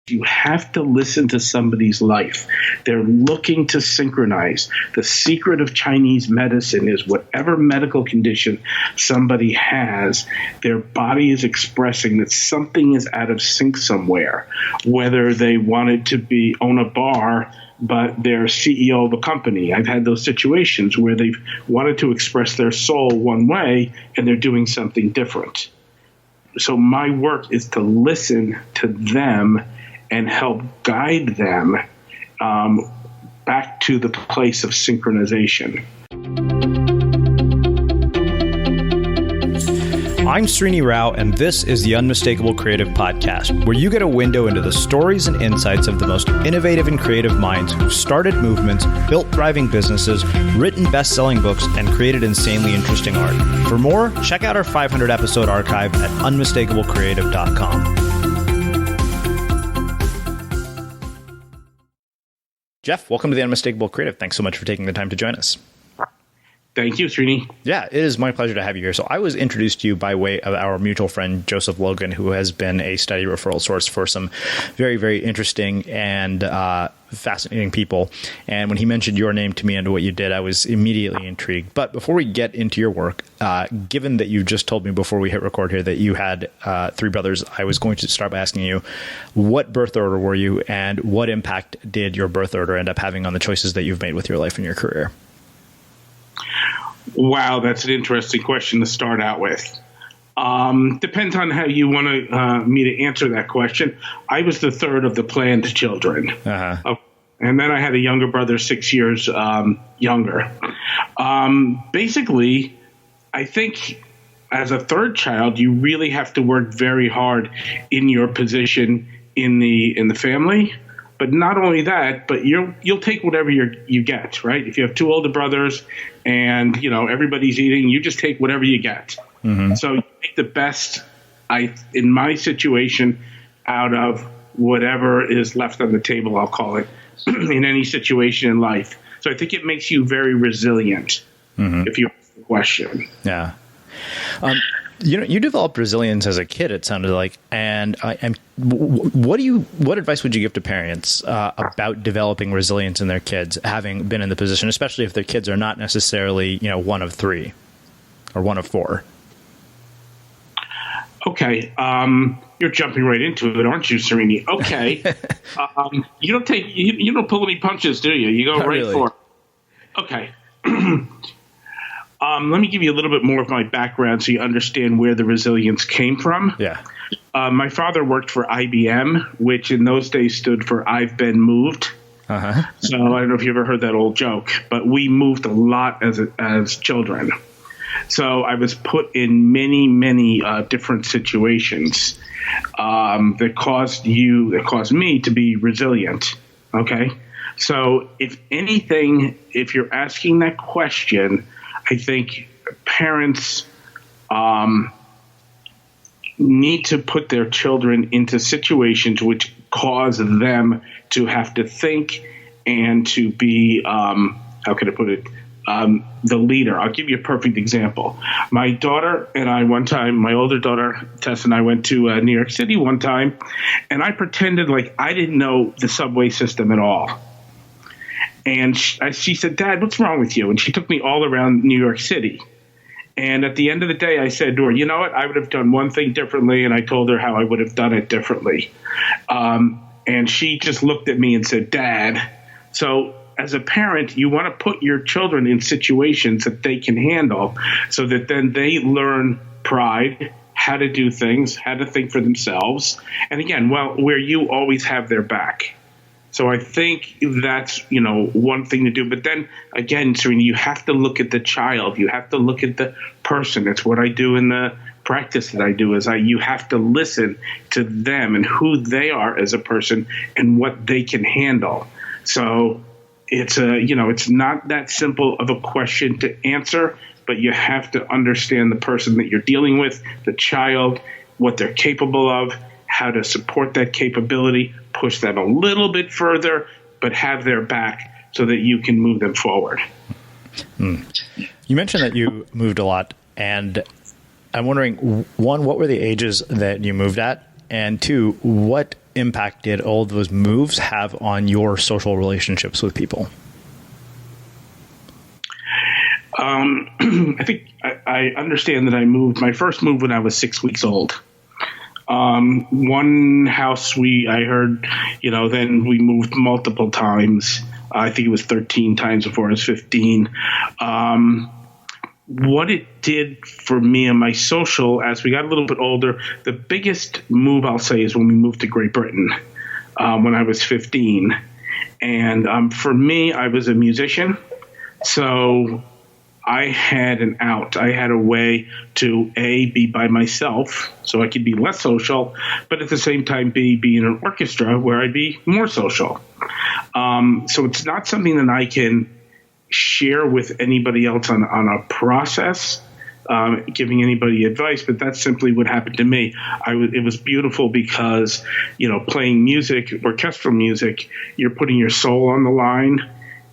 You have to listen to somebody's life. They're looking to synchronize. The secret of Chinese medicine is whatever medical condition somebody has, their body is expressing that something is out of sync somewhere. Whether they wanted to own a bar, but they're CEO of a company. I've had those situations where they've wanted to express their soul one way and they're doing something different. So my work is to listen to them and help guide them back to the place of synchronization. I'm Srini Rao, and this is the Unmistakable Creative Podcast, where you get a window into the stories and insights of the most innovative and creative minds who've started movements, built thriving businesses, written best-selling books, and created insanely interesting art. For more, check out our 500-episode archive at unmistakablecreative.com. Jeff, welcome to the Unmistakable Creative. Thanks so much for taking the time to join us. Thank you, Srini. Yeah, it is my pleasure to have you here. So I was introduced to you by way of our mutual friend, Joseph Logan, who has been a steady referral source for some very, very interesting and fascinating people. And when he mentioned your name to me and what you did, I was immediately intrigued. But before we get into your work, given that you just told me before we hit record here that you had 3 brothers, I was going to start by asking you, what birth order were you, and what impact did your birth order end up having on the choices that you've made with your life and your career? Wow, that's an interesting question to start out with. Depends on how you want me to answer that question. I was the third of the planned children. And then I had a younger brother, 6 years younger. Basically, I think as a third child, you really have to work very hard in your position in the family. But not only that, but you'll take whatever you get, right? If you have 2 older brothers and, everybody's eating, you just take whatever you get. Mm-hmm. So you make the best, in my situation, out of whatever is left on the table, I'll call it, in any situation in life. So I think it makes you very resilient, if you ask the question. Yeah. You developed resilience as a kid, it sounded like. And what advice would you give to parents about developing resilience in their kids, having been in the position, especially if their kids are not necessarily, one of 3 or one of 4? Okay. You're jumping right into it, aren't you, Srini? Okay. You don't pull any punches, do you? You go Not right really. for it. Okay. Let me give you a little bit more of my background so you understand where the resilience came from. Yeah. My father worked for IBM, which in those days stood for I've Been Moved. Uh-huh. So I don't know if you ever heard that old joke, but we moved a lot as children. So I was put in many, many different situations that caused me to be resilient. Okay. So if anything, if you're asking that question, I think parents need to put their children into situations which cause them to have to think and to be, how can I put it, the leader. I'll give you a perfect example. My daughter and I one time, my older daughter, Tess, and I went to New York City one time, and I pretended like I didn't know the subway system at all. And she said, "Dad, what's wrong with you?" And she took me all around New York City. And at the end of the day, I said to her, "You know what? I would have done one thing differently." And I told her how I would have done it differently. And she just looked at me and said, "Dad." So as a parent, you want to put your children in situations that they can handle so that then they learn pride, how to do things, how to think for themselves. And again, where you always have their back. So I think that's, one thing to do. But then again, Serena, you have to look at the child. You have to look at the person. It's what I do in the practice that I do is you have to listen to them and who they are as a person and what they can handle. So it's it's not that simple of a question to answer, but you have to understand the person that you're dealing with, the child, what they're capable of, how to support that capability, push them a little bit further, but have their back so that you can move them forward. You mentioned that you moved a lot, and I'm wondering, one, what were the ages that you moved at? And two, what impact did all those moves have on your social relationships with people? I think I understand that I moved my first move when I was 6 weeks old. One house I heard, then we moved multiple times. I think it was 13 times before I was 15. What it did for me and my social as we got a little bit older, the biggest move I'll say is when we moved to Great Britain when I was 15. And for me, I was a musician. So I had an out. I had a way to, A, be by myself so I could be less social, but at the same time, B, be in an orchestra where I'd be more social. So it's not something that I can share with anybody else on a process, giving anybody advice, but that's simply what happened to me. It was beautiful because, playing music, orchestral music, you're putting your soul on the line,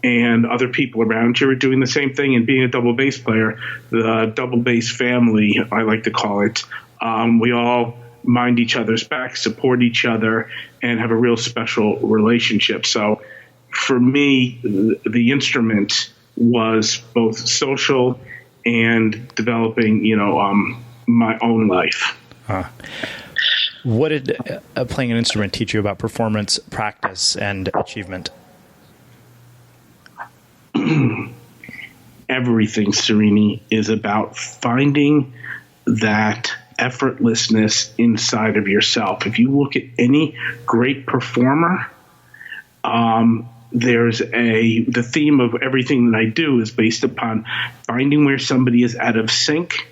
and other people around you are doing the same thing. And being a double bass player, the double bass family, I like to call it, we all mind each other's back, support each other, and have a real special relationship. So for me, the instrument was both social and developing, my own life. What did playing an instrument teach you about performance, practice, and achievement? Everything, Serini, is about finding that effortlessness inside of yourself. If you look at any great performer, the theme of everything that I do is based upon finding where somebody is out of sync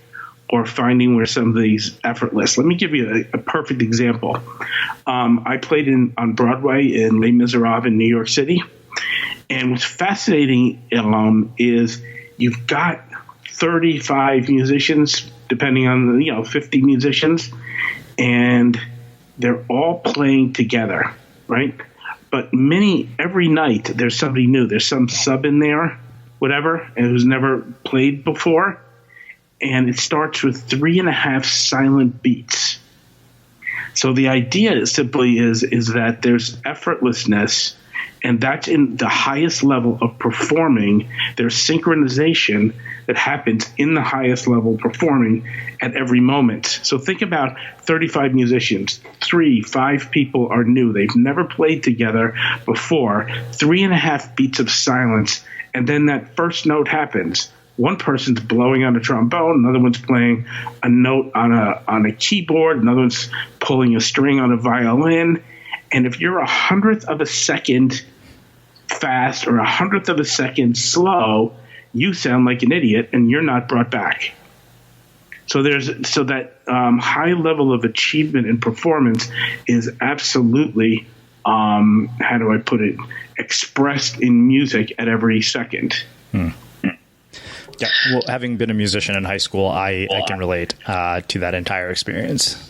or finding where somebody's effortless. Let me give you a perfect example. I played on Broadway in Les Miserables in New York City. And what's fascinating is you've got 35 musicians, depending on 50 musicians, and they're all playing together, right? But every night there's somebody new. There's some sub in there, whatever, and who's never played before. And it starts with 3.5 silent beats. So the idea simply is that there's effortlessness, and that's in the highest level of performing. There's synchronization that happens in the highest level performing at every moment. So think about 35 musicians. 5 people are new. They've never played together before. 3.5 beats of silence, and then that first note happens. One person's blowing on a trombone, another one's playing a note on a keyboard, another one's pulling a string on a violin. And if you're 1/100th of a second fast or 100th of a second slow, you sound like an idiot and you're not brought back. So that high level of achievement and performance is absolutely, how do I put it, expressed in music at every second. Yeah, well, having been a musician in high school, I can relate to that entire experience.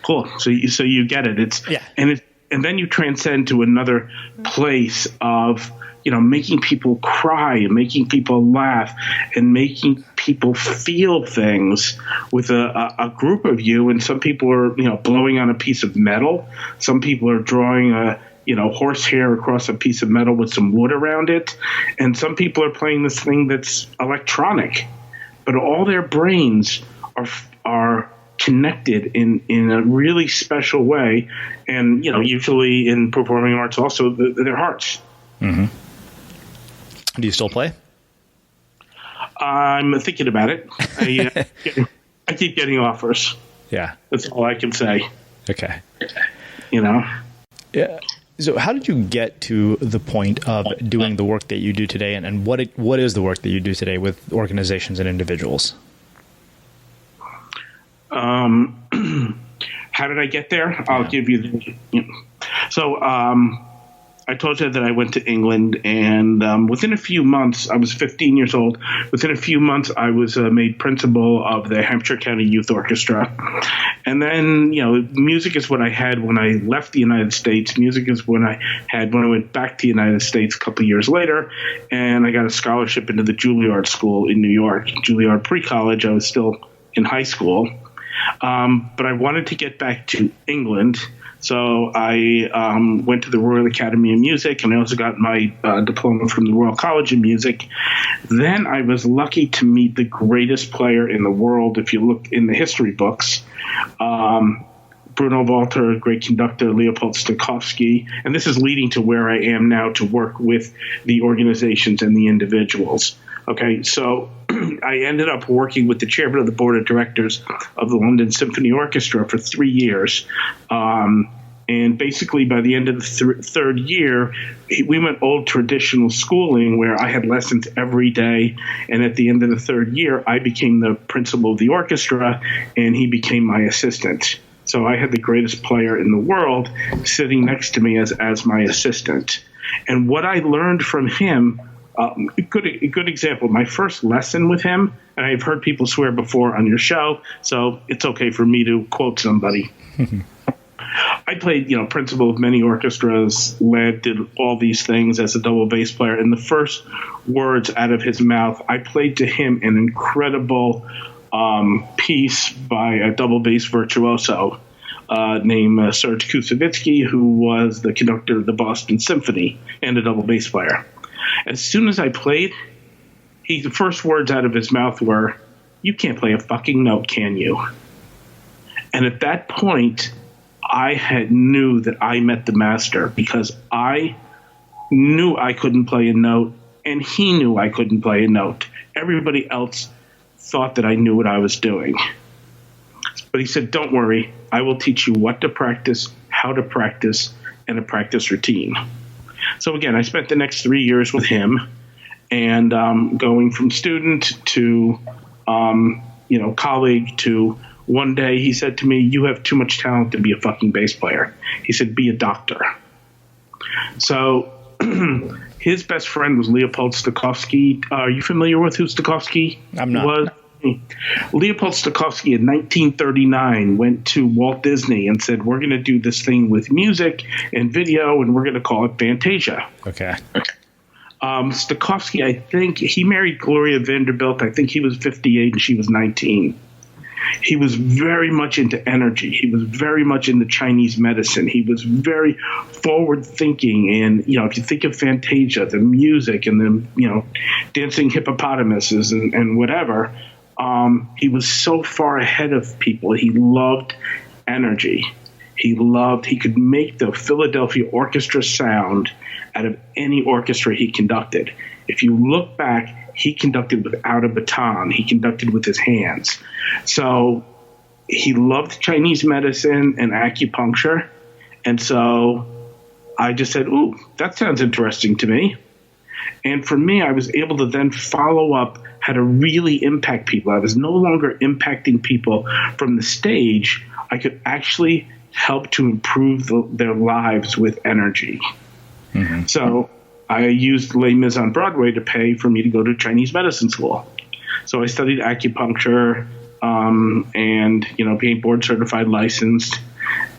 Cool. So you get it. And then you transcend to another place of making people cry and making people laugh and making people feel things with a group of you. And some people are blowing on a piece of metal. Some people are drawing a horsehair across a piece of metal with some wood around it. And some people are playing this thing that's electronic, but all their brains are connected in a really special way. And, usually in performing arts, also their hearts. Mm-hmm. Do you still play? I'm thinking about it. I keep getting offers. Yeah. That's all I can say. Okay. Yeah. So how did you get to the point of doing the work that you do today, and what is the work that you do today with organizations and individuals? How did I get there? I'll give you So I told you that I went to England, and within a few months, I was 15 years old. Within a few months, I was made principal of the Hampshire County Youth Orchestra. And then, music is what I had when I left the United States. Music is what I had when I went back to the United States a couple of years later. And I got a scholarship into the Juilliard School in New York. Juilliard pre-college, I was still in high school. But I wanted to get back to England. So I went to the Royal Academy of Music, and I also got my diploma from the Royal College of Music. Then I was lucky to meet the greatest player in the world, if you look in the history books. Bruno Walter, a great conductor, Leopold Stokowski, and this is leading to where I am now to work with the organizations and the individuals. Okay, so I ended up working with the chairman of the board of directors of the London Symphony Orchestra for 3 years. And basically by the end of the third year, we went old traditional schooling where I had lessons every day. And at the end of the third year, I became the principal of the orchestra, and he became my assistant. So I had the greatest player in the world sitting next to me as my assistant. And what I learned from him, a good example, my first lesson with him, and I've heard people swear before on your show, so it's okay for me to quote somebody. I played, principal of many orchestras, did all these things as a double bass player. And the first words out of his mouth, I played to him an incredible piece by a double bass virtuoso named Serge Kusevitsky, who was the conductor of the Boston Symphony and a double bass player. As soon as I played, the first words out of his mouth were, "You can't play a fucking note, can you?" And at that point, I knew that I met the master, because I knew I couldn't play a note, and he knew I couldn't play a note. Everybody else thought that I knew what I was doing. But he said, "Don't worry, I will teach you what to practice, how to practice, and a practice routine." So again, I spent the next 3 years with him, and going from student to colleague to one day he said to me, "You have too much talent to be a fucking bass player." He said, "Be a doctor." So his best friend was Leopold Stokowski. Are you familiar with who Stokowski I'm not. was? Leopold Stokowski in 1939 went to Walt Disney and said, "We're going to do this thing with music and video, and we're going to call it Fantasia." Okay. Stokowski, I think, he married Gloria Vanderbilt. I think he was 58 and she was 19. He was very much into energy. He was very much into Chinese medicine. He was very forward-thinking. And, if you think of Fantasia, the music and the, dancing hippopotamuses and whatever, he was so far ahead of people. He loved energy. He could make the Philadelphia Orchestra sound out of any orchestra he conducted. If you look back, he conducted without a baton. He conducted with his hands. So he loved Chinese medicine and acupuncture. And so I just said, "Ooh, that sounds interesting to me." And for me, I was able to then follow up how to really impact people. I was no longer impacting people from the stage. I could actually help to improve their lives with energy. Mm-hmm. So I used Les Mis on Broadway to pay for me to go to Chinese medicine school. So I studied acupuncture and, being board certified licensed.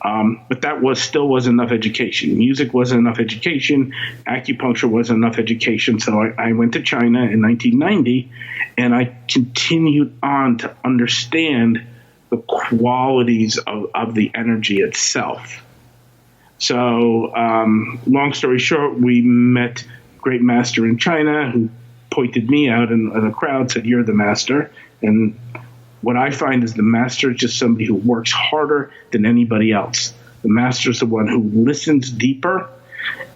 But that still wasn't enough education. Music wasn't enough education. Acupuncture wasn't enough education. So I went to China in 1990, and I continued on to understand the qualities of the energy itself. So long story short, we met a great master in China who pointed me out, and the crowd said, "You're the master." And what I find is the master is just somebody who works harder than anybody else. The master is the one who listens deeper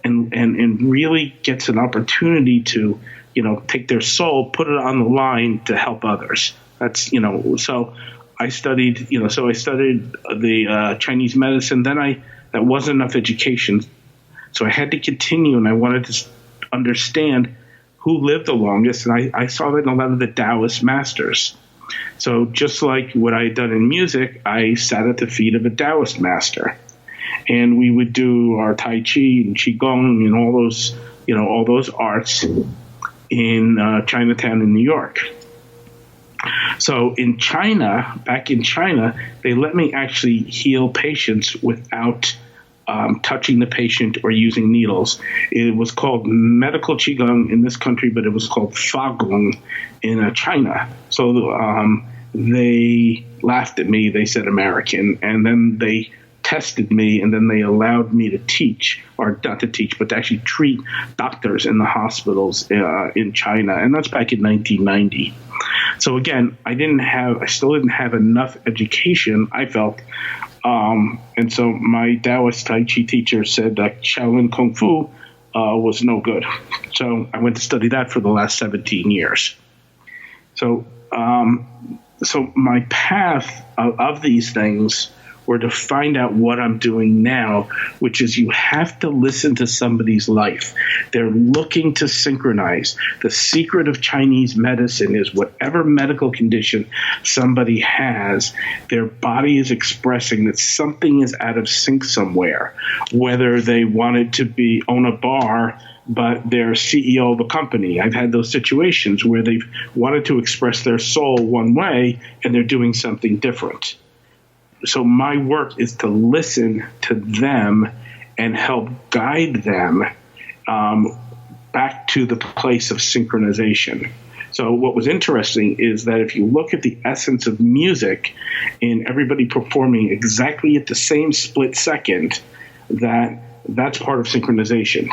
and really gets an opportunity to, take their soul, put it on the line to help others. That's, so I studied, the Chinese medicine. Then that wasn't enough education. So I had to continue, and I wanted to understand who lived the longest. And I saw that in a lot of the Taoist masters. So just like what I had done in music, I sat at the feet of a Taoist master, and we would do our Tai Chi and Qigong and all those arts in Chinatown in New York. So back in China, they let me actually heal patients without touching the patient or using needles. It was called medical Qigong in this country, but it was called Fa Gong in China. So they laughed at me. They said American, and then they tested me, and then they allowed me to teach, or not to teach, but to actually treat doctors in the hospitals in China, and that's back in 1990. So again, I still didn't have enough education, I felt, and so my Taoist Tai Chi teacher said that Shaolin Kung Fu was no good. So I went to study that for the last 17 years. So my path of these things were to find out what I'm doing now, which is you have to listen to somebody's life. They're looking to synchronize. The secret of Chinese medicine is whatever medical condition somebody has, their body is expressing that something is out of sync somewhere, whether they wanted to own a bar but they're CEO of a company. I've had those situations where they've wanted to express their soul one way and they're doing something different. So my work is to listen to them and help guide them back to the place of synchronization. So what was interesting is that if you look at the essence of music in everybody performing exactly at the same split second, that's part of synchronization.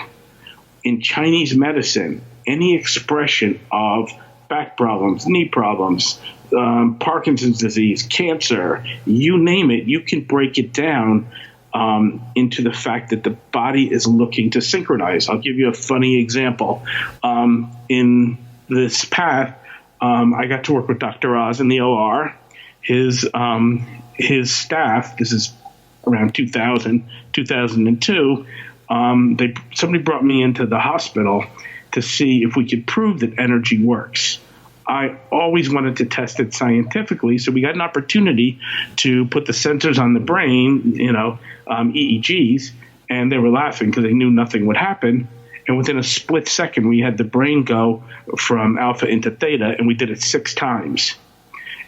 In Chinese medicine, any expression of back problems, knee problems, Parkinson's disease, cancer, you name it, you can break it down into the fact that the body is looking to synchronize. I'll give you a funny example. In this path, I got to work with Dr. Oz in the OR. His staff, this is around 2002, somebody brought me into the hospital to see if we could prove that energy works. I always wanted to test it scientifically, so we got an opportunity to put the sensors on the brain, EEGs, and they were laughing because they knew nothing would happen. And within a split second, we had the brain go from alpha into theta, and we did it 6 times.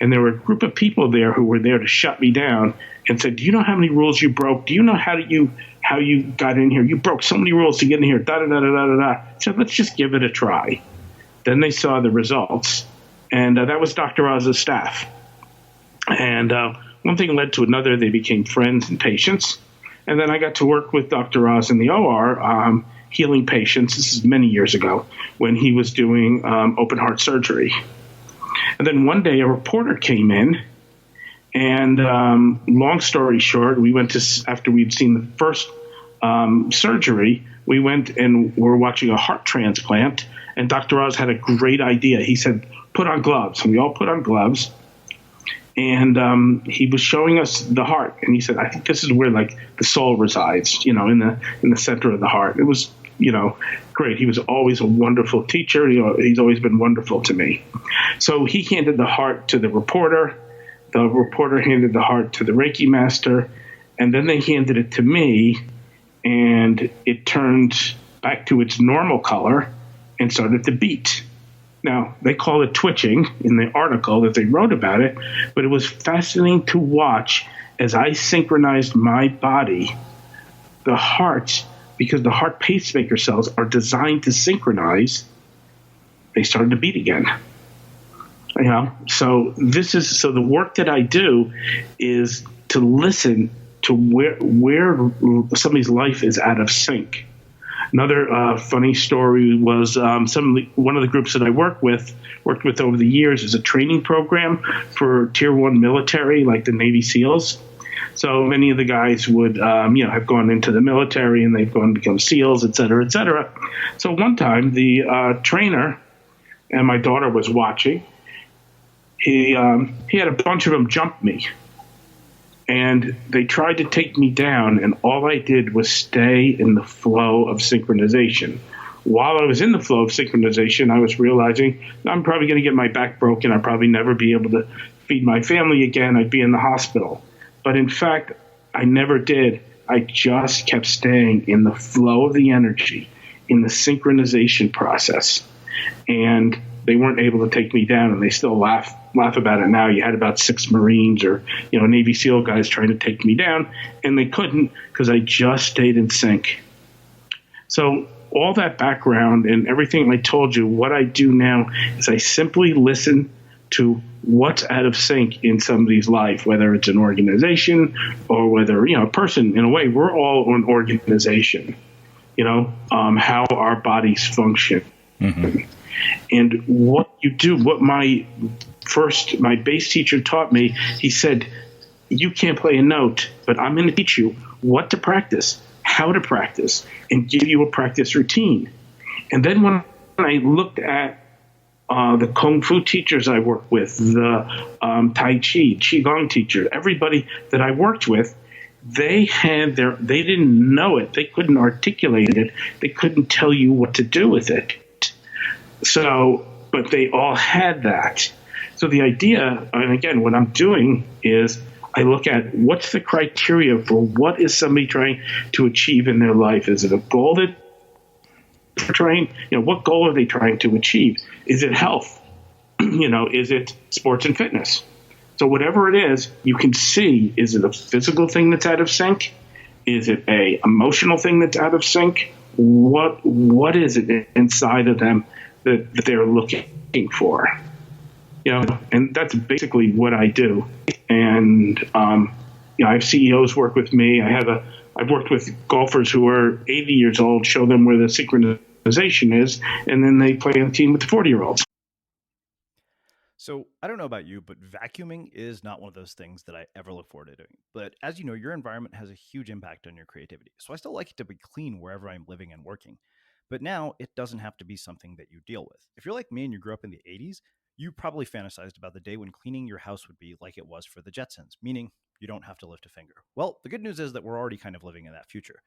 And there were a group of people there who were there to shut me down and said, do you know how many rules you broke? Do you know how you got in here? You broke so many rules to get in here, da-da-da-da-da-da. So let's just give it a try. Then they saw the results, and that was Dr. Oz's staff. And one thing led to another. They became friends and patients. And then I got to work with Dr. Oz in the OR, healing patients. This is many years ago when he was doing open heart surgery. And then one day a reporter came in, and long story short, we went to, after we'd seen the first surgery, we went and were watching a heart transplant, and Dr. Oz had a great idea. He said, put on gloves. And we all put on gloves. And he was showing us the heart. And he said, I think this is where the soul resides, in the center of the heart. It was, great. He was always a wonderful teacher. He's always been wonderful to me. So he handed the heart to the reporter. The reporter handed the heart to the Reiki master. And then they handed it to me. And it turned back to its normal color and started to beat. Now, they call it twitching in the article that they wrote about it, but it was fascinating to watch as I synchronized my body, the heart, because the heart pacemaker cells are designed to synchronize, they started to beat again. So the work that I do is to listen to where somebody's life is out of sync. Another funny story was one of the groups that I worked with over the years is a training program for Tier 1 military, like the Navy SEALs. So many of the guys would, have gone into the military and they've gone to become SEALs, et cetera, et cetera. So one time the trainer, and my daughter was watching, he had a bunch of them jump me. And they tried to take me down, and all I did was stay in the flow of synchronization. While I was in the flow of synchronization, I was realizing I'm probably going to get my back broken. I'll probably never be able to feed my family again. I'd be in the hospital. But in fact, I never did. I just kept staying in the flow of the energy, in the synchronization process. And they weren't able to take me down, and they still laugh about it now. You had about 6 Marines or Navy SEAL guys trying to take me down, and they couldn't because I just stayed in sync. So all that background and everything I told you, what I do now is I simply listen to what's out of sync in somebody's life, whether it's an organization or whether, a person. In a way, we're all an organization, how our bodies function. Mm-hmm. And what you do, what my bass teacher taught me, he said, you can't play a note, but I'm going to teach you what to practice, how to practice, and give you a practice routine. And then when I looked at the Kung Fu teachers I worked with, the Tai Chi, Qigong teachers, everybody that I worked with, they didn't know it. They couldn't articulate it. They couldn't tell you what to do with it. So, but they all had that. So the idea, and again, what I'm doing is I look at what's the criteria for what is somebody trying to achieve in their life. Is it a goal that they're trying, what goal are they trying to achieve? Is it health? Is it sports and fitness? So whatever it is, you can see, is it a physical thing that's out of sync? Is it a emotional thing that's out of sync? What is it inside of them that they're looking for? And that's basically what I do. And I have CEOs work with me. I've worked with golfers who are 80 years old, show them where the synchronization is, and then they play on the team with the 40-year-olds. So I don't know about you, but vacuuming is not one of those things that I ever look forward to doing. But as you know, your environment has a huge impact on your creativity. So I still like it to be clean wherever I'm living and working. But now it doesn't have to be something that you deal with. If you're like me and you grew up in the 80s, you probably fantasized about the day when cleaning your house would be like it was for the Jetsons, meaning you don't have to lift a finger. Well, the good news is that we're already kind of living in that future.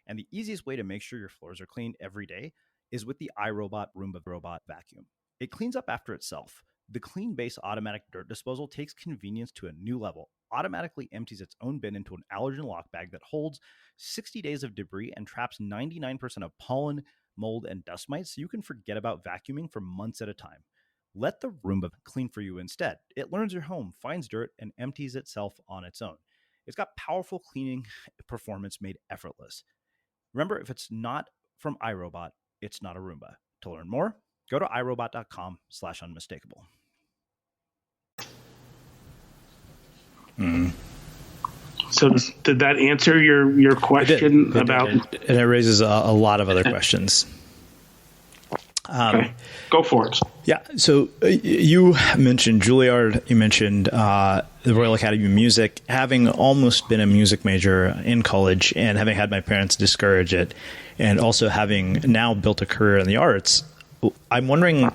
And the easiest way to make sure your floors are clean every day is with the iRobot Roomba Robot Vacuum. It cleans up after itself. The Clean Base automatic dirt disposal takes convenience to a new level, automatically empties its own bin into an allergen lock bag that holds 60 days of debris and traps 99% of pollen, mold, and dust mites, so you can forget about vacuuming for months at a time. Let the Roomba clean for you instead. It learns your home, finds dirt, and empties itself on its own. It's got powerful cleaning performance made effortless. Remember, if it's not from iRobot, it's not a Roomba. To learn more, go to irobot.com/unmistakable. So did that answer your question about? And it raises a lot of other questions. Okay. Go for it. Yeah. So you mentioned Juilliard. You mentioned the Royal Academy of Music. Having almost been a music major in college and having had my parents discourage it, and also having now built a career in the arts, I'm wondering,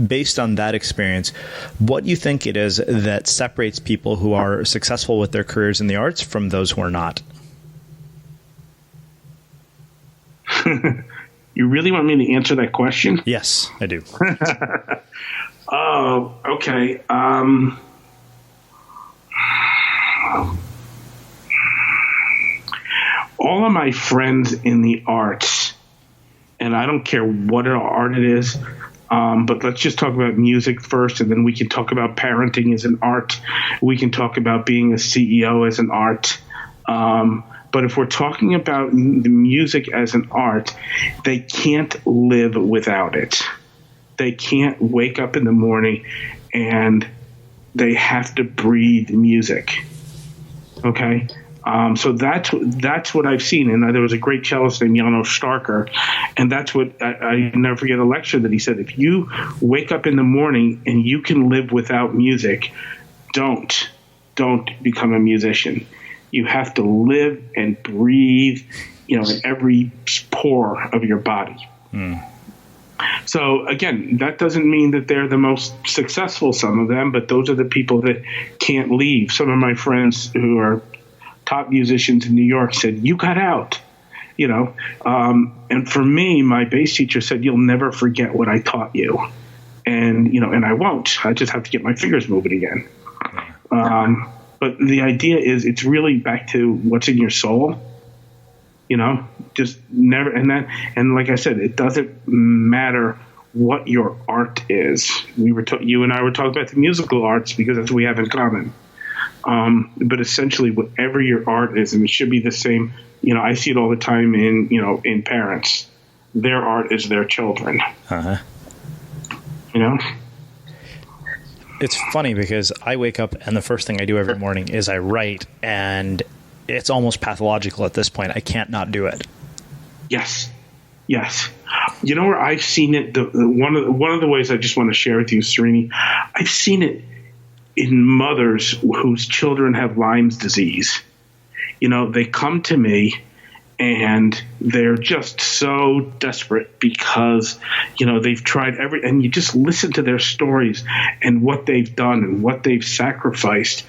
based on that experience, what you think it is that separates people who are successful with their careers in the arts from those who are not? You really want me to answer that question? Yes, I do. Oh, okay. All of my friends in the arts, and I don't care what art it is, but let's just talk about music first, and then we can talk about parenting as an art. We can talk about being a CEO as an art. But if we're talking about the music as an art, they can't live without it. They can't wake up in the morning and they have to breathe music. Okay? So that's what I've seen. And there was a great cellist named Janos Starker, and that's what I never forget a lecture that he said, if you wake up in the morning and you can live without music, don't become a musician. You have to live and breathe, in every pore of your body. So again, that doesn't mean that they're the most successful, some of them, but those are the people that can't leave. Some of my friends who are top musicians in New York said, you got out, and for me, my bass teacher said, you'll never forget what I taught you. And, and I won't. I just have to get my fingers moving again. But the idea is it's really back to what's in your soul, just never. And like I said, it doesn't matter what your art is. You and I were talking about the musical arts because that's what we have in common. But essentially whatever your art is, and it should be the same, I see it all the time in parents, their art is their children, It's funny because I wake up and the first thing I do every morning is I write, and it's almost pathological at this point. I can't not do it. Yes. You know where I've seen it? One of the ways I just want to share with you, Srini, I've seen it in mothers whose children have Lyme's disease. They come to me and they're just so desperate because, they've tried and you just listen to their stories and what they've done and what they've sacrificed,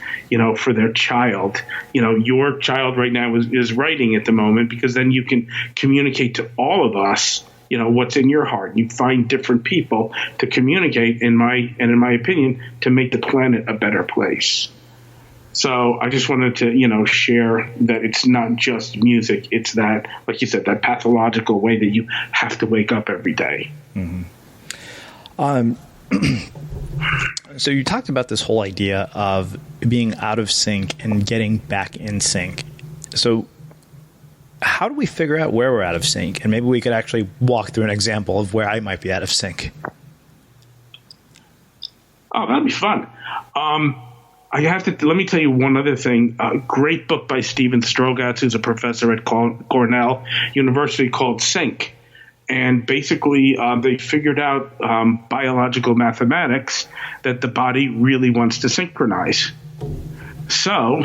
for their child. Your child right now is writing at the moment because then you can communicate to all of us, what's in your heart. You find different people to communicate, in my opinion, to make the planet a better place. So I just wanted to, share that it's not just music. It's that, like you said, that pathological way that you have to wake up every day. Mm-hmm. So you talked about this whole idea of being out of sync and getting back in sync. So how do we figure out where we're out of sync? And maybe we could actually walk through an example of where I might be out of sync. Oh, that'd be fun. Let me tell you one other thing. A great book by Steven Strogatz, who's a professor at Cornell University, called Sync. And basically, they figured out biological mathematics that the body really wants to synchronize. So,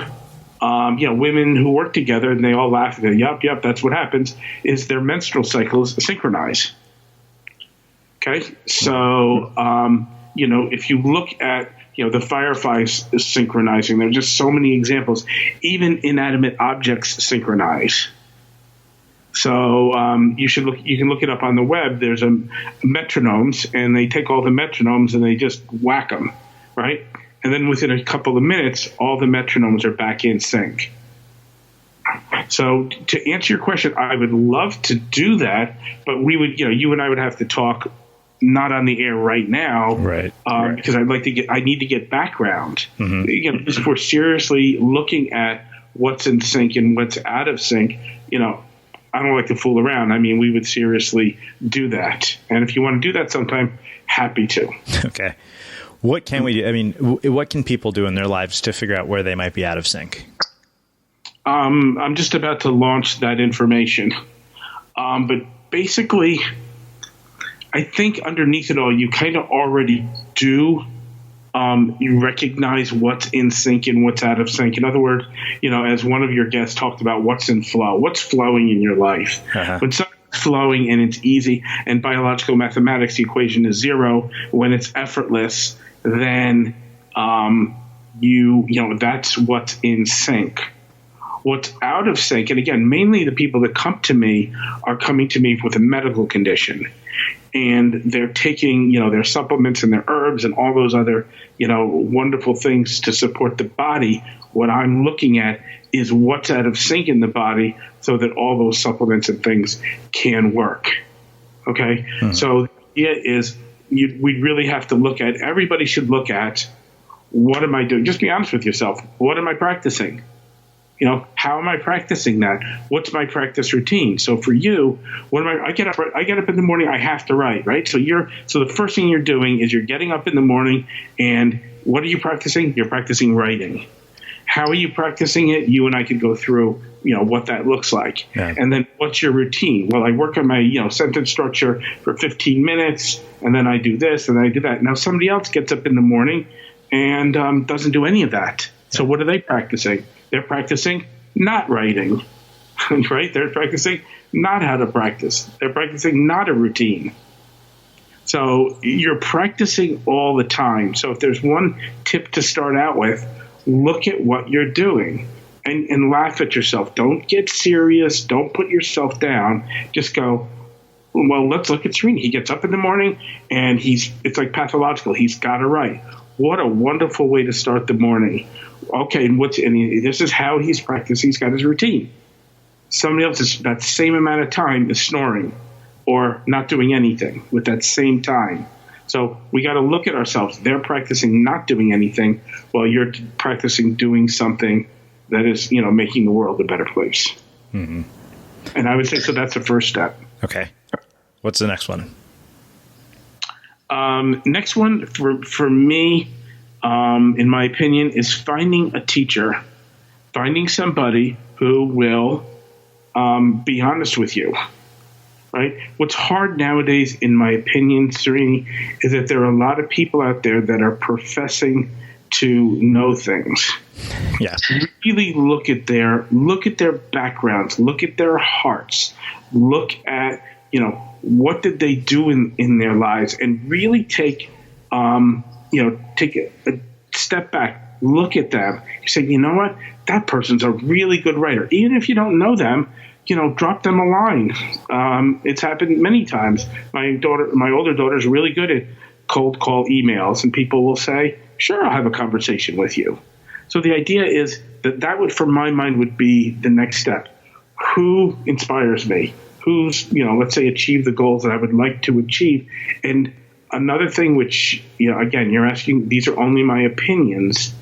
women who work together and they all laugh and go, yep, that's what happens, is their menstrual cycles synchronize. Okay? So, if you look at the fireflies synchronizing. There are just so many examples. Even inanimate objects synchronize. So you can look it up on the web. There's metronomes, and they take all the metronomes and they just whack them, right? And then within a couple of minutes, all the metronomes are back in sync. So to answer your question, I would love to do that, but we would, you and I would have to talk. Not on the air right now, right. Because I need to get background. Mm-hmm. If we're seriously looking at what's in sync and what's out of sync, I don't like to fool around. I mean, we would seriously do that. And if you want to do that sometime, happy to. Okay. What can we do? I mean, what can people do in their lives to figure out where they might be out of sync? I'm just about to launch that information. But basically, I think underneath it all, you kind of already do. You recognize what's in sync and what's out of sync. In other words, as one of your guests talked about, what's in flow, what's flowing in your life. Uh-huh. When something's flowing and it's easy, and biological mathematics, the equation is 0. When it's effortless, then that's what's in sync. What's out of sync, and again, mainly the people that come to me are coming to me with a medical condition. And they're taking, their supplements and their herbs and all those other, wonderful things to support the body. What I'm looking at is what's out of sync in the body so that all those supplements and things can work. Okay? Mm-hmm. So the idea is we really have to look at, everybody should look at, what am I doing? Just be honest with yourself. What am I practicing? How am I practicing that? What's my practice routine? So for you, I get up in the morning, I have to write, right? So the first thing you're doing is you're getting up in the morning, and what are you practicing? You're practicing writing. How are you practicing it? You and I could go through, what that looks like. Yeah. And then what's your routine? Well, I work on my, sentence structure for 15 minutes, and then I do this and I do that. Now somebody else gets up in the morning and doesn't do any of that. So what are they practicing? They're practicing not writing, right? They're practicing not how to practice. They're practicing not a routine. So you're practicing all the time. So if there's one tip to start out with, look at what you're doing and laugh at yourself. Don't get serious. Don't put yourself down. Just go, well, let's look at Srini. He gets up in the morning and it's like pathological. He's got to write. What a wonderful way to start the morning. Okay, and this is how he's practicing. He's got his routine. Somebody else is that same amount of time is snoring or not doing anything with that same time. So we got to look at ourselves. They're practicing not doing anything while you're practicing doing something that is, making the world a better place. Mm-hmm. And I would say, so that's the first step. Okay. What's the next one? Next one for me, in my opinion, is finding a teacher, finding somebody who will be honest with you. Right? What's hard nowadays, in my opinion, Srini, is that there are a lot of people out there that are professing to know things. Yeah. Really look at their backgrounds, look at their hearts, look at, what did they do in their lives, and really take a step back, look at them. You say, you know what? That person's a really good writer. Even if you don't know them, drop them a line. It's happened many times. My older daughter's really good at cold call emails, and people will say, sure, I'll have a conversation with you. So the idea is that would, from my mind, would be the next step. Who inspires me? Who's, let's say, achieved the goals that I would like to achieve? And another thing which, again, you're asking, these are only my opinions.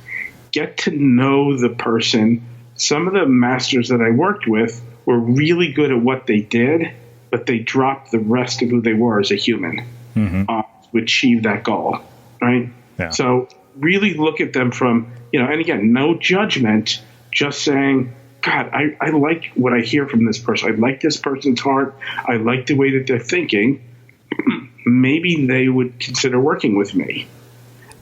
Get to know the person. Some of the masters that I worked with were really good at what they did, but they dropped the rest of who they were as a human to achieve that goal, right? Yeah. So really look at them from, and again, no judgment, just saying, God, I like what I hear from this person. I like this person's heart. I like the way that they're thinking. Maybe they would consider working with me.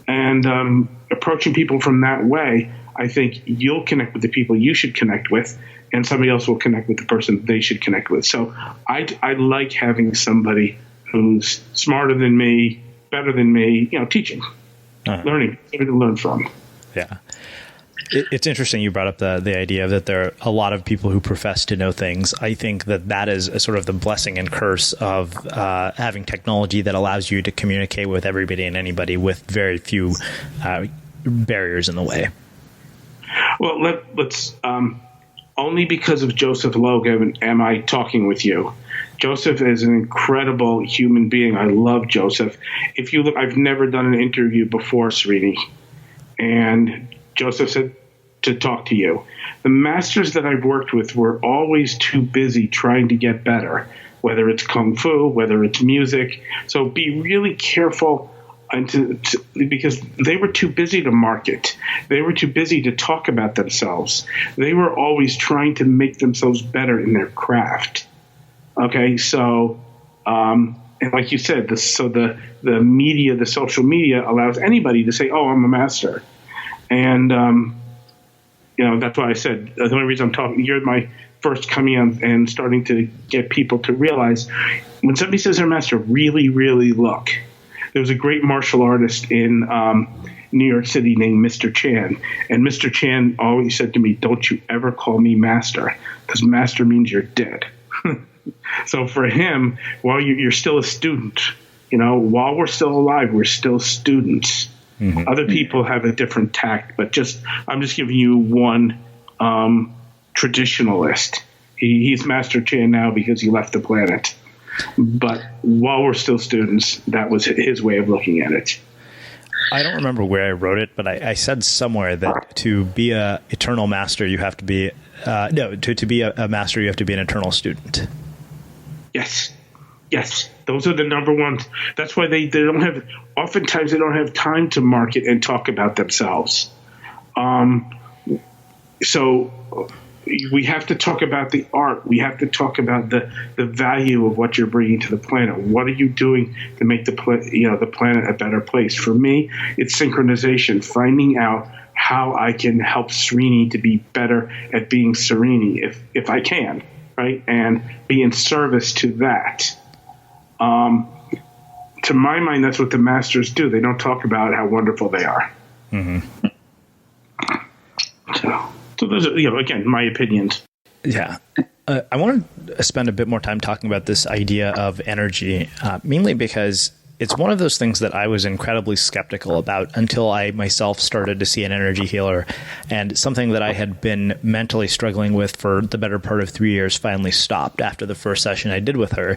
And approaching people from that way, I think you'll connect with the people you should connect with, and somebody else will connect with the person they should connect with. So I like having somebody who's smarter than me, better than me, teaching, learning, somebody to learn from. Yeah. It's interesting you brought up the idea that there are a lot of people who profess to know things. I think that is a sort of the blessing and curse of having technology that allows you to communicate with everybody and anybody with very few barriers in the way. Well, let's only because of Joseph Logan am I talking with you. Joseph is an incredible human being. I love Joseph. If you look, I've never done an interview before, Srini, and Joseph said to talk to you. The masters that I've worked with were always too busy trying to get better, whether it's kung fu, whether it's music. So be really careful because they were too busy to market. They were too busy to talk about themselves. They were always trying to make themselves better in their craft. Okay, so and like you said, the media, the social media allows anybody to say, "Oh, I'm a master," and that's why I said the only reason I'm talking. You're my first coming on and starting to get people to realize when somebody says they're a master, really, really look. There was a great martial artist in New York City named Mr. Chan. And Mr. Chan always said to me, don't you ever call me master, because master means you're dead. So for him, while you're still a student, while we're still alive, we're still students. Mm-hmm. Other people have a different tact, but I'm just giving you one traditionalist. He's Master Chan now because he left the planet. But while we're still students, that was his way of looking at it. I don't remember where I wrote it, but I said somewhere that to be a eternal master, you have to be to be a master, you have to be an eternal student. Yes, those are the number ones. That's why they don't have. Oftentimes, they don't have time to market and talk about themselves. So we have to talk about the art. We have to talk about the value of what you're bringing to the planet. What are you doing to make the planet a better place? For me, it's synchronization, finding out how I can help Srini to be better at being Srini, if I can, right? And be in service to that. To my mind, that's what the masters do. They don't talk about how wonderful they are. Mm-hmm. So those are, again, my opinions. Yeah. I want to spend a bit more time talking about this idea of energy, mainly because it's one of those things that I was incredibly skeptical about until I myself started to see an energy healer, and something that I had been mentally struggling with for the better part of 3 years finally stopped after the first session I did with her.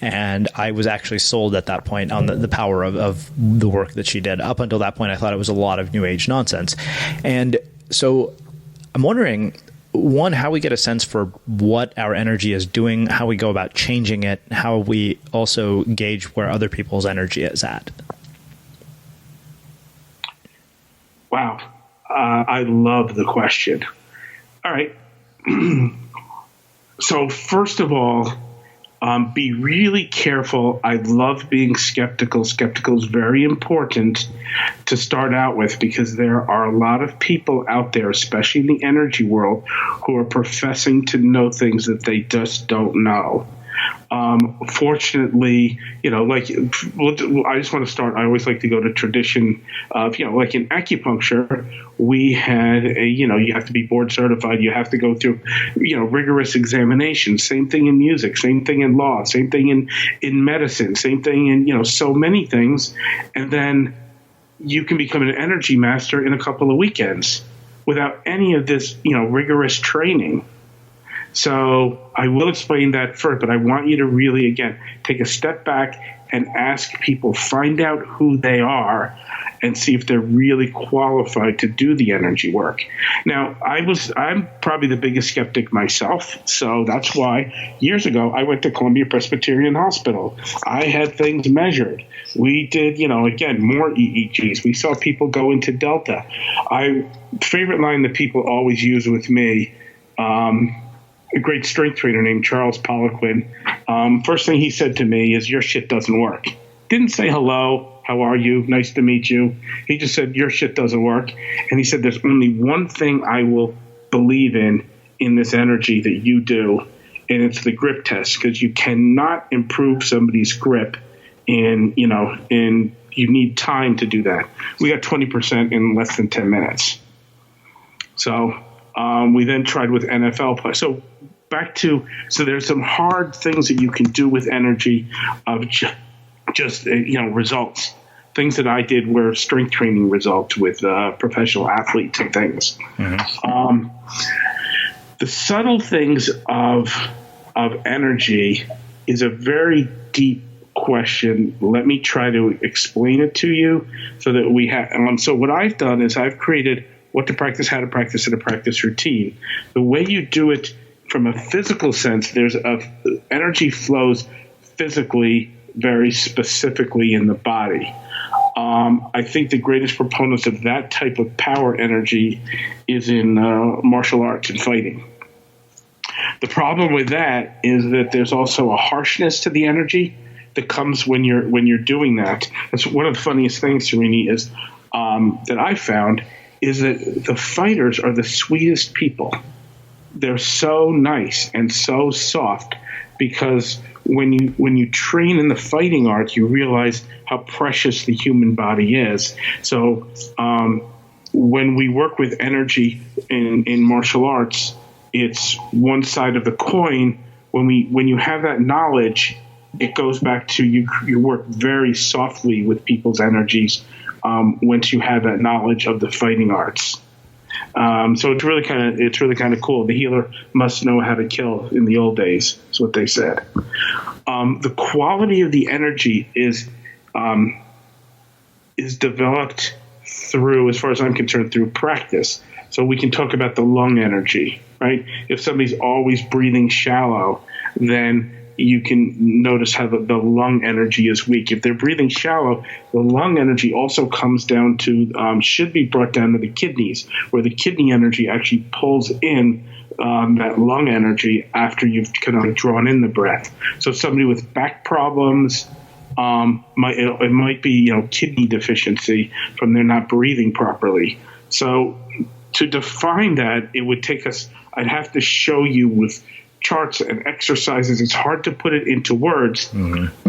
And I was actually sold at that point on the power of the work that she did. Up until that point, I thought it was a lot of New Age nonsense. And so I'm wondering, one, how we get a sense for what our energy is doing, how we go about changing it, how we also gauge where other people's energy is at. Wow. I love the question. All right. So first of all, be really careful. I love being skeptical. Skeptical is very important to start out with, because there are a lot of people out there, especially in the energy world, who are professing to know things that they just don't know. Fortunately, I just want to start. I always like to go to tradition of, like in acupuncture, we had you have to be board certified. You have to go through, rigorous examination. Same thing in music, same thing in law, same thing in medicine, same thing in, so many things. And then you can become an energy master in a couple of weekends without any of this, rigorous training. So I will explain that first, but I want you to really, again, take a step back and ask people, find out who they are and see if they're really qualified to do the energy work. Now, I'm probably the biggest skeptic myself, so that's why years ago I went to Columbia Presbyterian Hospital. I had things measured. We did, again, more EEGs. We saw people go into Delta. Favorite line that people always use with me, a great strength trainer named Charles Poliquin. First thing he said to me is, your shit doesn't work. Didn't say hello, how are you, nice to meet you. He just said, your shit doesn't work. And he said, there's only one thing I will believe in this energy that you do, and it's the grip test, because you cannot improve somebody's grip you need time to do that. We got 20% in less than 10 minutes. So we then tried with NFL play. So there's some hard things that you can do with energy of just results. Things that I did were strength training results with professional athletes and things. Mm-hmm. The subtle things of energy is a very deep question. Let me try to explain it to you so that we have. So what I've done is I've created what to practice, how to practice, and a practice routine. The way you do it from a physical sense, energy flows physically very specifically in the body. I think the greatest proponents of that type of power energy is in martial arts and fighting. The problem with that is that there's also a harshness to the energy that comes when you're doing that. That's one of the funniest things, Serini, is that I found is that the fighters are the sweetest people. They're so nice and so soft, because when you train in the fighting arts, you realize how precious the human body is. So when we work with energy in martial arts, it's one side of the coin. When you have that knowledge, it goes back to you work very softly with people's energies once you have that knowledge of the fighting arts. So it's really kind of cool. The healer must know how to kill in the old days, is what they said. The quality of the energy is developed through, as far as I'm concerned, through practice. So we can talk about the lung energy, right? If somebody's always breathing shallow, then you can notice how the lung energy is weak. If they're breathing shallow, the lung energy also comes down to, should be brought down to the kidneys, where the kidney energy actually pulls in that lung energy after you've kind of drawn in the breath. So somebody with back problems, it might be kidney deficiency from their not breathing properly. So to define that, it would take us. I'd have to show you with charts and exercises. It's hard to put it into words. Mm-hmm.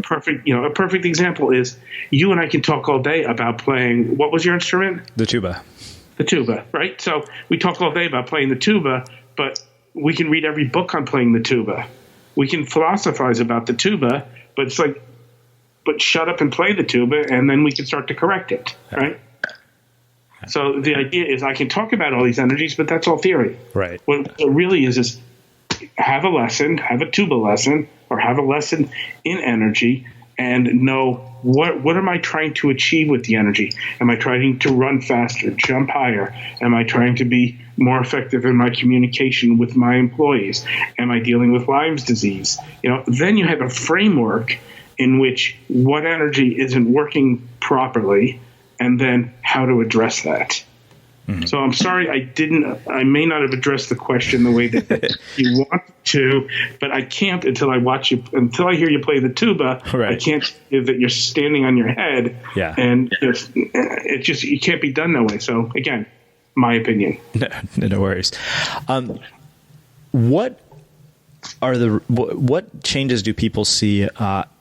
A perfect example is you and I can talk all day about playing. What was your instrument? The tuba. The tuba, right? So we talk all day about playing the tuba, but we can read every book on playing the tuba. We can philosophize about the tuba, but it's like, but shut up and play the tuba, and then we can start to correct it, right? So the idea is I can talk about all these energies, but that's all theory. Right. What it really is have a lesson, have a tuba lesson, or have a lesson in energy, and know what am I trying to achieve with the energy? Am I trying to run faster, jump higher? Am I trying to be more effective in my communication with my employees? Am I dealing with Lyme's disease? Then you have a framework in which what energy isn't working properly, and then how to address that. So I'm sorry I may not have addressed the question the way that you want to, but I can't until I hear you play the tuba. Right. I can't give that you're standing on your head. Yeah. And it can't be done that way. So again, my opinion. No worries. What changes do people see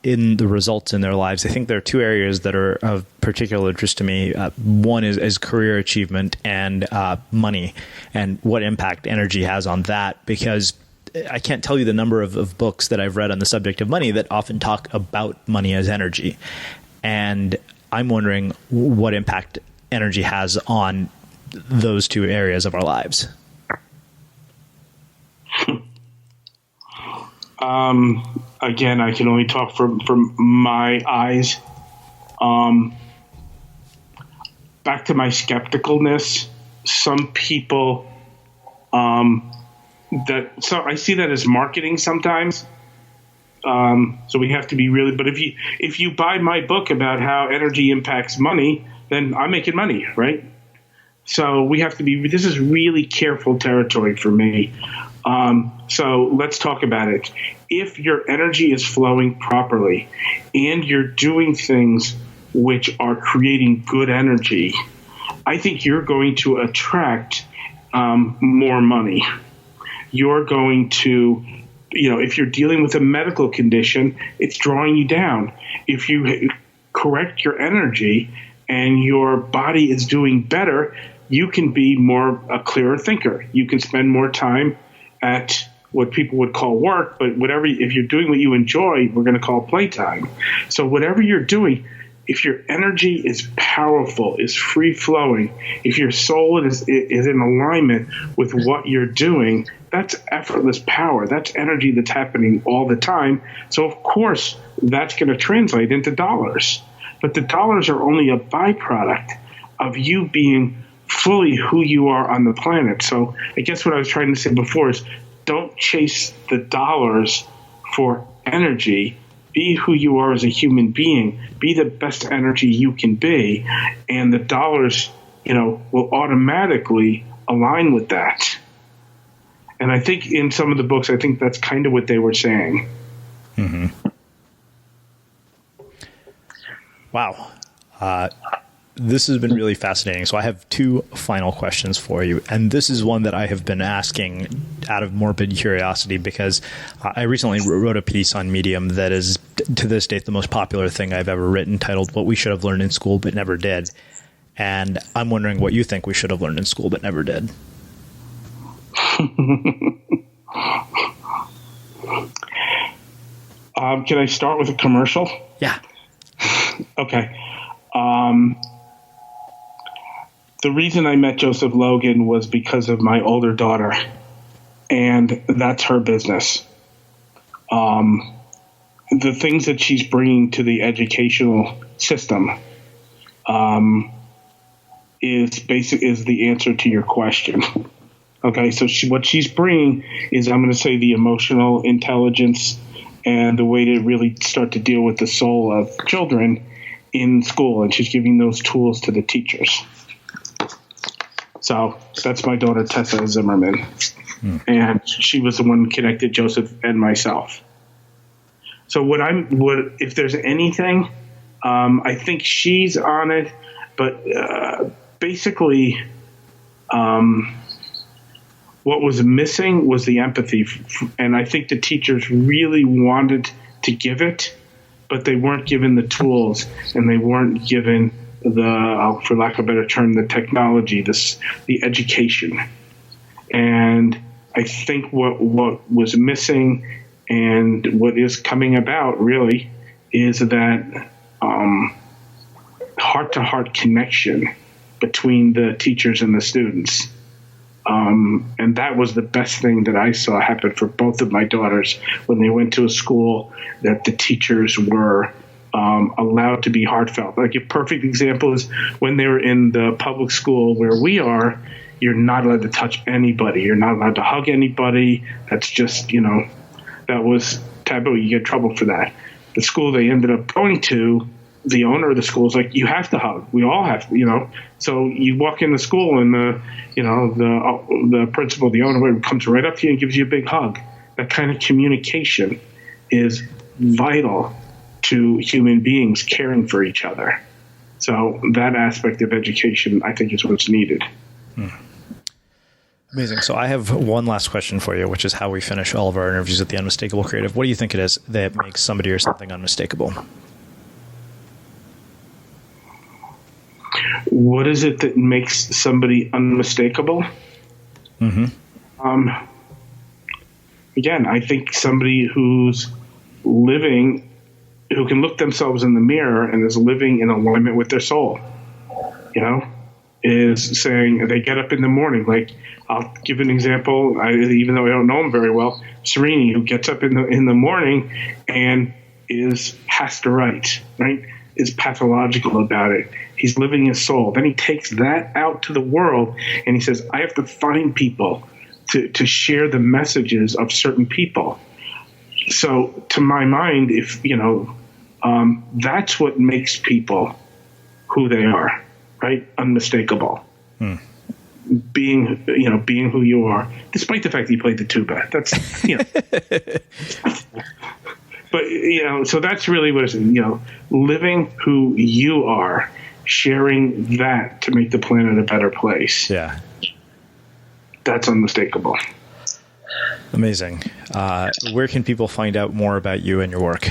in the results in their lives? I think there are two areas that are of particular interest to me. One is career achievement and money, and what impact energy has on that, because I can't tell you the number of books that I've read on the subject of money that often talk about money as energy. And I'm wondering what impact energy has on those two areas of our lives. Again, I can only talk from my eyes. Back to my skepticalness, some people, so I see that as marketing sometimes. So we have to be really, but if you buy my book about how energy impacts money, then I'm making money, right? So we have to this is really careful territory for me. So let's talk about it. If your energy is flowing properly and you're doing things which are creating good energy, I think you're going to attract more money. You're going to, if you're dealing with a medical condition, it's drawing you down. If you correct your energy and your body is doing better, you can be a clearer thinker. You can spend more time at what people would call work, but if you're doing what you enjoy, we're going to call playtime. So whatever you're doing, if your energy is powerful, is free flowing, if your soul is in alignment with what you're doing, that's effortless power. That's energy that's happening all the time. So of course, that's going to translate into dollars. But the dollars are only a byproduct of you being fully who you are on the planet. So I guess what I was trying to say before is don't chase the dollars for energy. Be who you are as a human being. Be the best energy you can be. And the dollars, will automatically align with that. And I think in some of the books, I think that's kind of what they were saying. Mm-hmm. Wow. This has been really fascinating. So I have two final questions for you. And this is one that I have been asking out of morbid curiosity because I recently wrote a piece on Medium that is, to this date, the most popular thing I've ever written, titled What We Should Have Learned in School But Never Did. And I'm wondering what you think we should have learned in school but never did. Can I start with a commercial? Yeah. Okay. The reason I met Joseph Logan was because of my older daughter, and that's her business. The things that she's bringing to the educational system is the answer to your question. Okay, so what she's bringing is, I'm going to say, the emotional intelligence and the way to really start to deal with the soul of children in school, and she's giving those tools to the teachers. So that's my daughter, Tessa Zimmerman. And she was the one who connected Joseph and myself. So if there's anything, I think she's on it, but basically what was missing was the empathy. And I think the teachers really wanted to give it, but they weren't given the tools and they weren't given for lack of a better term, the technology, the education. And I think what was missing and what is coming about really is that heart-to-heart connection between the teachers and the students. And that was the best thing that I saw happen for both of my daughters when they went to a school that the teachers were allowed to be heartfelt. Like a perfect example is when they were in the public school where we are, you're not allowed to touch anybody. You're not allowed to hug anybody. That's just, that was taboo. You get in trouble for that. The school they ended up going to, the owner of the school is like, you have to hug. We all have to, So you walk into school and the principal, the owner, comes right up to you and gives you a big hug. That kind of communication is vital to human beings caring for each other. So that aspect of education, I think, is what's needed. Amazing. So I have one last question for you, which is how we finish all of our interviews at the Unmistakable Creative. What do you think it is that makes somebody or something unmistakable? What is it that makes somebody unmistakable? Mm-hmm. Again, I think somebody who's living, who can look themselves in the mirror and is living in alignment with their soul, is saying, they get up in the morning. Like, I'll give an example, even though I don't know him very well, Srini, who gets up in the morning and has to write, right? Is pathological about it. He's living his soul. Then he takes that out to the world and he says, I have to find people to share the messages of certain people. So to my mind, if, that's what makes people who they are, right? Unmistakable. Being who you are, despite the fact that you played the tuba. That's, But, so that's really what it is, living who you are, sharing that to make the planet a better place. Yeah. That's unmistakable. Amazing. Where can people find out more about you and your work?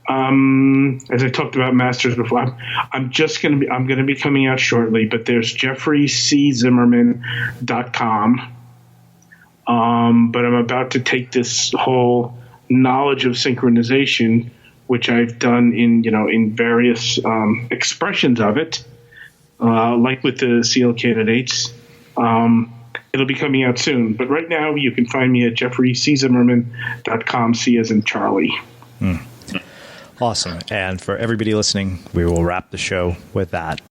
As I talked about Masters before, I'm going to be coming out shortly, but there's jeffreyczimmerman.com. But I'm about to take this whole knowledge of synchronization, which I've done in various expressions of it, like with the SEAL candidates. It'll be coming out soon, but right now you can find me at jeffreyczimmerman.com, C as in Charlie. Awesome. And for everybody listening, we will wrap the show with that.